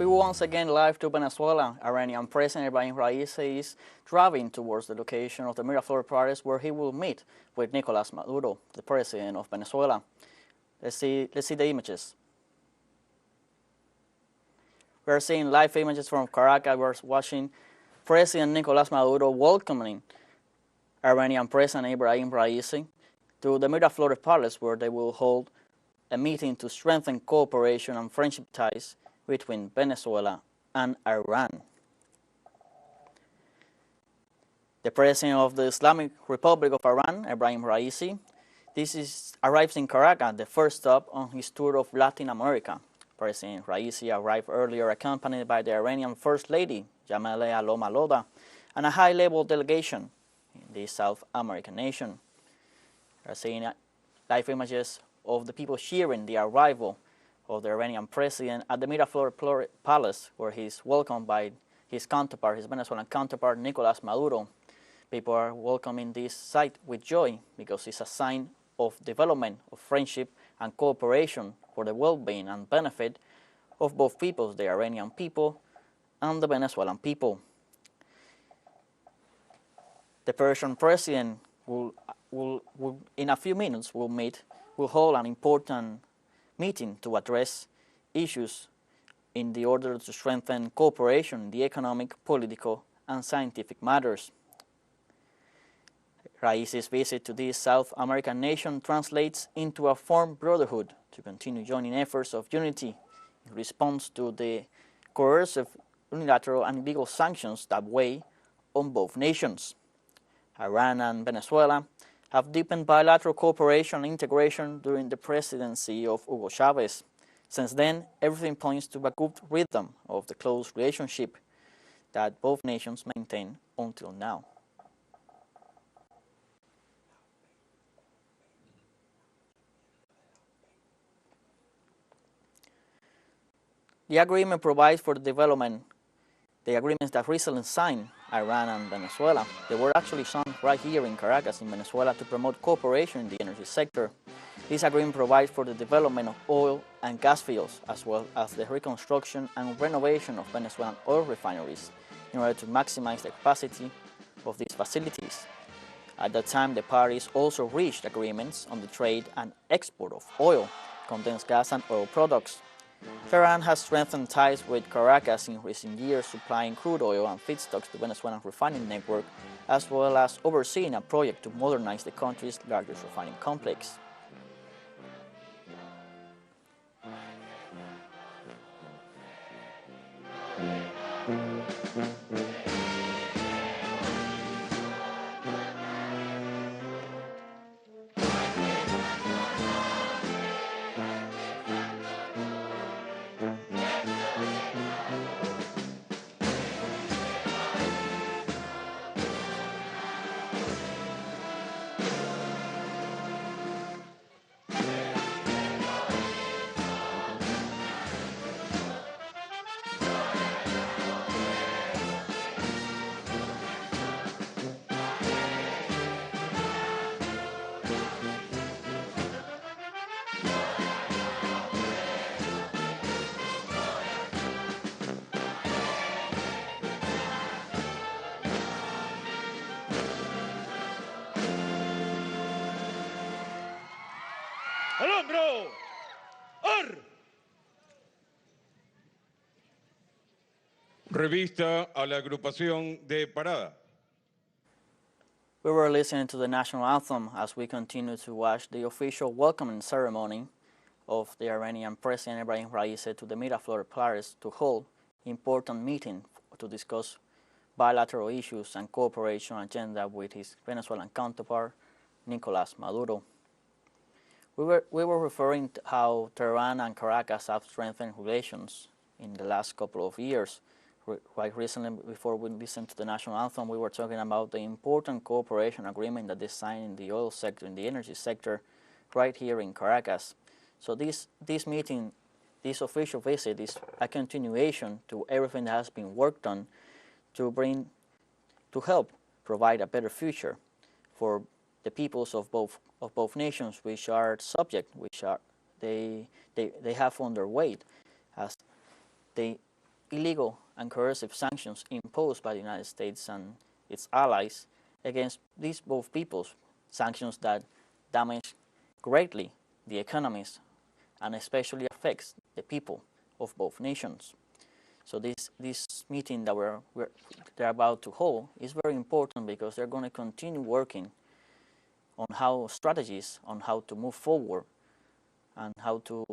We will once again live to Venezuela. Iranian President Ebrahim Raisi is driving towards the location of the Miraflores Palace where he will meet with Nicolas Maduro, the President of Venezuela. Let's see the images. We are seeing live images from Caracas. We are watching President Nicolas Maduro welcoming Iranian President Ebrahim Raisi to the Miraflores Palace where they will hold a meeting to strengthen cooperation and friendship ties between Venezuela and Iran. The President of the Islamic Republic of Iran, Ebrahim Raisi, arrives in Caracas, the first stop on his tour of Latin America. President Raisi arrived earlier accompanied by the Iranian First Lady, Jamale Alomaloda, and a high-level delegation in the South American nation. We are seeing live images of the people cheering the arrival of the Iranian president at the Miraflores Palace, where he is welcomed by his Venezuelan counterpart, Nicolas Maduro. People are welcoming this site with joy because it's a sign of development, of friendship and cooperation for the well-being and benefit of both peoples, the Iranian people and the Venezuelan people. The Persian president will in a few minutes will hold an important meeting to address issues in the order to strengthen cooperation in the economic, political, and scientific matters. Raisi's visit to this South American nation translates into a firm brotherhood to continue joining efforts of unity in response to the coercive, unilateral, and illegal sanctions that weigh on both nations. Iran and Venezuela have deepened bilateral cooperation and integration during the presidency of Hugo Chavez. Since then, everything points to a good rhythm of the close relationship that both nations maintain until now. The agreement provides for the development. The agreements that recently signed Iran and Venezuela, they were actually signed right here in Caracas in Venezuela to promote cooperation in the energy sector. This agreement provides for the development of oil and gas fields, as well as the reconstruction and renovation of Venezuelan oil refineries in order to maximize the capacity of these facilities. At that time, the parties also reached agreements on the trade and export of oil, condensed gas and oil products. Tehran has strengthened ties with Caracas in recent years, supplying crude oil and feedstocks to Venezuelan refining network, as well as overseeing a project to modernize the country's largest refining complex. ¡Al hombro! ¡Ar! Revista a la agrupación de parada. We were listening to the national anthem as we continue to watch the official welcoming ceremony of the Iranian President Ebrahim Raisi to the Miraflores Palace to hold important meeting to discuss bilateral issues and cooperation agenda with his Venezuelan counterpart, Nicolas Maduro. We were referring to how Tehran and Caracas have strengthened relations in the last couple of years. Quite recently, before we listened to the national anthem, we were talking about the important cooperation agreement that they signed in the oil sector, in the energy sector, right here in Caracas. So this meeting, this official visit is a continuation to everything that has been worked on to help provide a better future for the peoples of both nations, which are subject, they have underweight as they illegal and coercive sanctions imposed by the United States and its allies against these both peoples, sanctions that damage greatly the economies and especially affects the people of both nations. So this meeting that they're about to hold is very important because they're going to continue working on how strategies on how to move forward and how to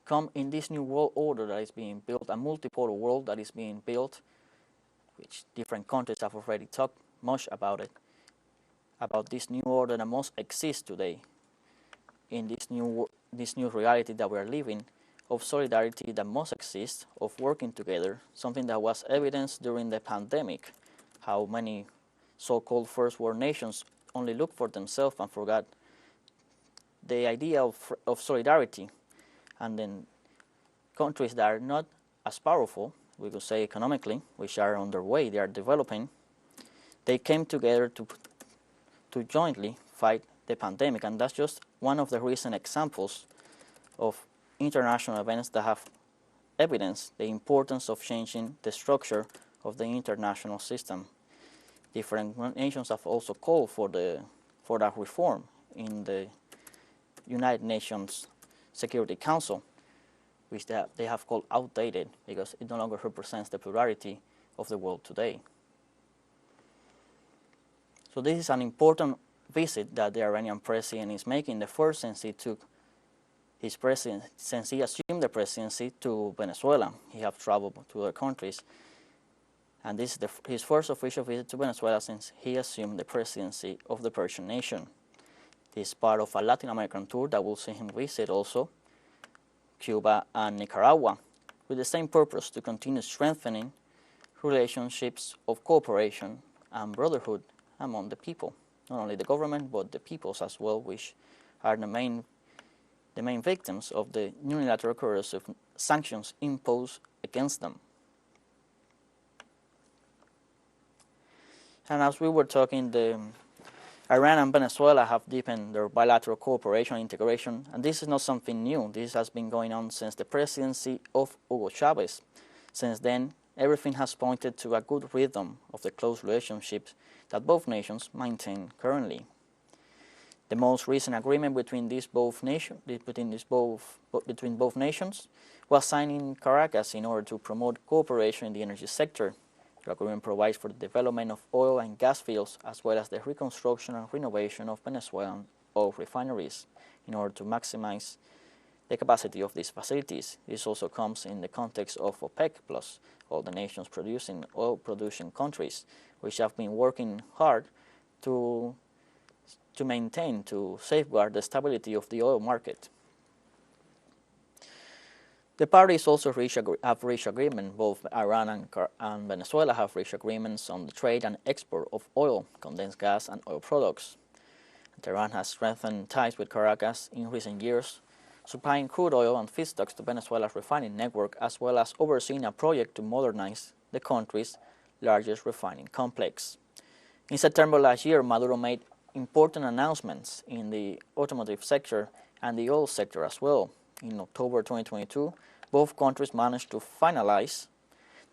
come in this new world order that is being built, a multipolar world that is being built, which different countries have already talked much about it, about this new order that must exist today in this new reality that we're living, of solidarity that must exist, of working together, something that was evidenced during the pandemic, how many so-called first world nations only looked for themselves and forgot the idea of solidarity. And then countries that are not as powerful, we could say economically, which are on their way, they are developing, they came together to jointly fight the pandemic. And that's just one of the recent examples of international events that have evidenced the importance of changing the structure of the international system. Different nations have also called for that reform in the United Nations Security Council, which they have called outdated because it no longer represents the plurality of the world today. So this is an important visit that the Iranian president is making, the first since he took his presidency, since he assumed the presidency, to Venezuela. He has traveled to other countries, and this is his first official visit to Venezuela since he assumed the presidency of the Persian nation. This is part of a Latin American tour that will see him visit also Cuba and Nicaragua, with the same purpose to continue strengthening relationships of cooperation and brotherhood among the people, not only the government but the peoples as well, which are the main victims of the unilateral coercive sanctions imposed against them. And as we were talking, Iran and Venezuela have deepened their bilateral cooperation and integration, and this is not something new. This has been going on since the presidency of Hugo Chavez. Since then, everything has pointed to a good rhythm of the close relationships that both nations maintain currently. The most recent agreement between both nations was signed in Caracas in order to promote cooperation in the energy sector. The agreement provides for the development of oil and gas fields as well as the reconstruction and renovation of Venezuelan oil refineries in order to maximize the capacity of these facilities. This also comes in the context of OPEC plus, all the nations producing oil-producing countries, which have been working hard to maintain, to safeguard the stability of the oil market. The parties also have reached agreement. Both Iran and Venezuela have reached agreements on the trade and export of oil, condensed gas, and oil products. Tehran has strengthened ties with Caracas in recent years, supplying crude oil and feedstocks to Venezuela's refining network, as well as overseeing a project to modernize the country's largest refining complex. In September last year, Maduro made important announcements in the automotive sector and the oil sector as well. In October 2022, both countries managed to finalize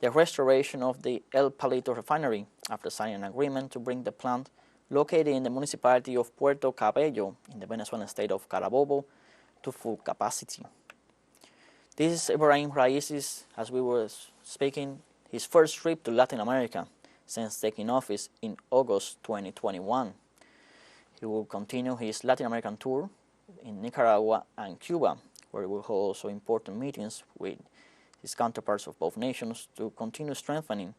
the restoration of the El Palito refinery after signing an agreement to bring the plant located in the municipality of Puerto Cabello in the Venezuelan state of Carabobo to full capacity. This is Ebrahim Raisi's, as we were speaking, his first trip to Latin America since taking office in August 2021. He will continue his Latin American tour in Nicaragua and Cuba, where he will hold also important meetings with his counterparts of both nations to continue strengthening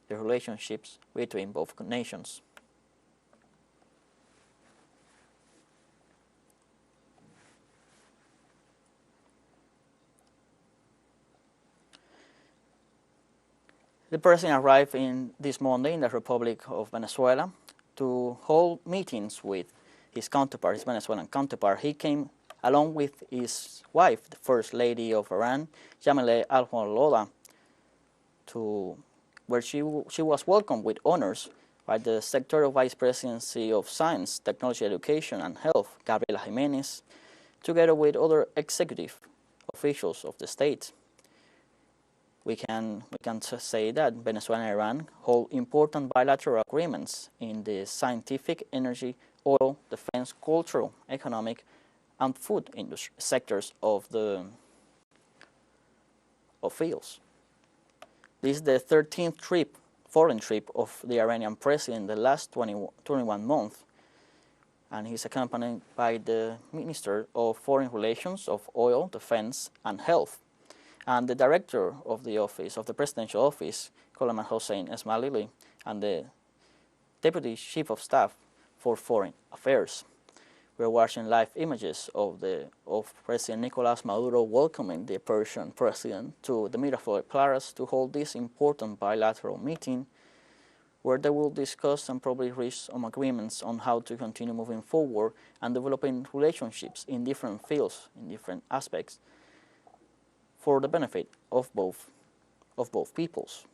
the relationships between both nations. The president arrived this Monday in the Republic of Venezuela to hold meetings with his counterpart, his Venezuelan counterpart. He came along with his wife, the First Lady of Iran, Jamileh Al-Holoda, where she was welcomed with honors by the Secretary Vice Presidency of Science, Technology, Education, and Health, Gabriela Jimenez, together with other executive officials of the state. we can say that Venezuela and Iran hold important bilateral agreements in the scientific, energy, oil, defense, cultural, economic, and food industry sectors of fields. This is the 13th foreign trip of the Iranian president in the last 21 months, and he's accompanied by the Minister of Foreign Relations of Oil, Defense, and Health, and the Director of the Office of the Presidential Office, Coleman Hossein Esmaili, and the Deputy Chief of Staff for Foreign Affairs. We're watching live images of President Nicolas Maduro welcoming the Persian president to the Miraflores Palace to hold this important bilateral meeting, where they will discuss and probably reach some agreements on how to continue moving forward and developing relationships in different fields, in different aspects, for the benefit of both peoples.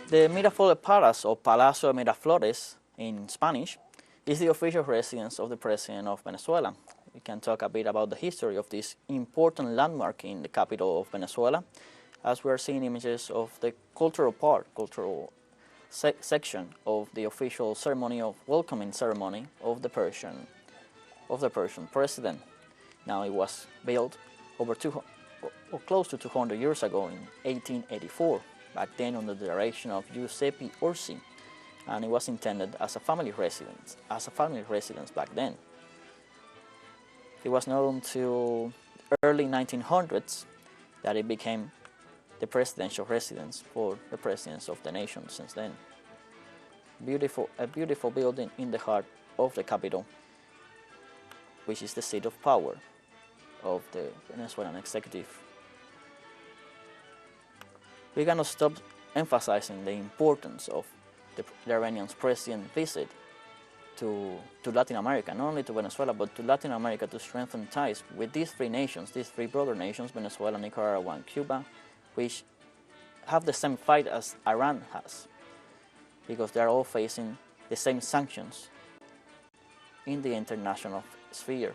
The Miraflores Palace, or Palacio de Miraflores in Spanish, is the official residence of the President of Venezuela. We can talk a bit about the history of this important landmark in the capital of Venezuela, as we are seeing images of the cultural section of the official ceremony of welcoming ceremony of the Persian president. Now, it was built close to 200 years ago in 1884. Back then under the direction of Giuseppe Orsi, and it was intended as a family residence. Back then. It was not until early 1900s that it became the presidential residence for the presidents of the nation. Since then, a beautiful building in the heart of the capital, which is the seat of power of the Venezuelan executive. We cannot stop emphasizing the importance of the Iranian president's visit to Latin America, not only to Venezuela, but to Latin America, to strengthen ties with these three nations, these three brother nations, Venezuela, Nicaragua, and Cuba, which have the same fight as Iran has, because they are all facing the same sanctions in the international sphere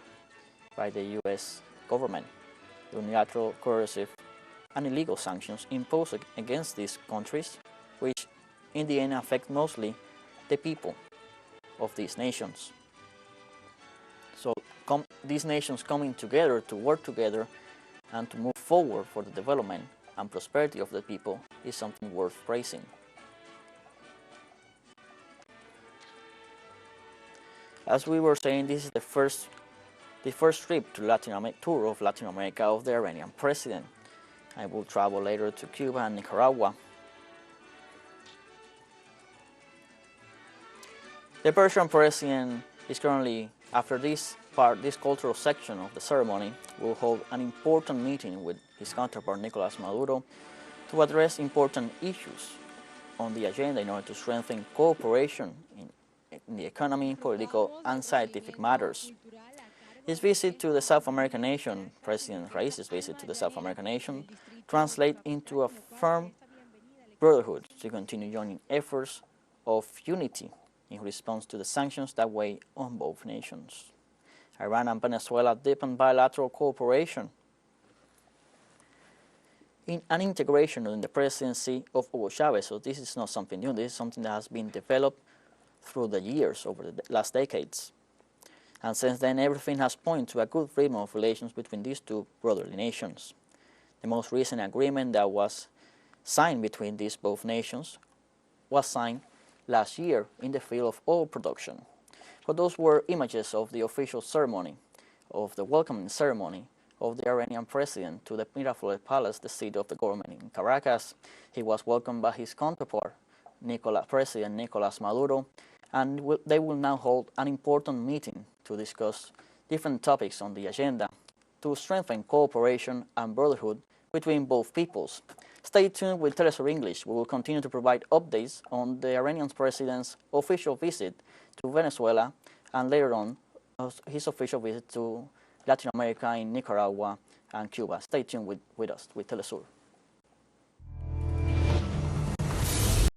by the U.S. government, unilateral, coercive, and illegal sanctions imposed against these countries, which in the end affect mostly the people of these nations. So these nations coming together to work together and to move forward for the development and prosperity of the people is something worth praising. As we were saying, this is the first trip to tour of Latin America of the Iranian president. I will travel later to Cuba and Nicaragua. The Persian president is currently, after this cultural section of the ceremony, will hold an important meeting with his counterpart Nicolas Maduro to address important issues on the agenda in order to strengthen cooperation in the economy, political, and scientific matters. His visit to the South American nation, President Raisi's visit to the South American nation, translates into a firm brotherhood to continue joining efforts of unity in response to the sanctions that weigh on both nations. Iran and Venezuela deepen bilateral cooperation in an integration during the presidency of Hugo Chavez. So this is not something new. This is something that has been developed through the years, over the last decades. And since then, everything has pointed to a good freedom of relations between these two brotherly nations. The most recent agreement that was signed between these both nations was signed last year in the field of oil production. But those were images of the official ceremony, of the welcoming ceremony of the Iranian president to the Miraflores Palace, the seat of the government in Caracas. He was welcomed by his counterpart, President Nicolas Maduro, and they will now hold an important meeting to discuss different topics on the agenda to strengthen cooperation and brotherhood between both peoples. Stay tuned with teleSUR English. We will continue to provide updates on the Iranian president's official visit to Venezuela and later on his official visit to Latin America in Nicaragua and Cuba. Stay tuned with us, with teleSUR.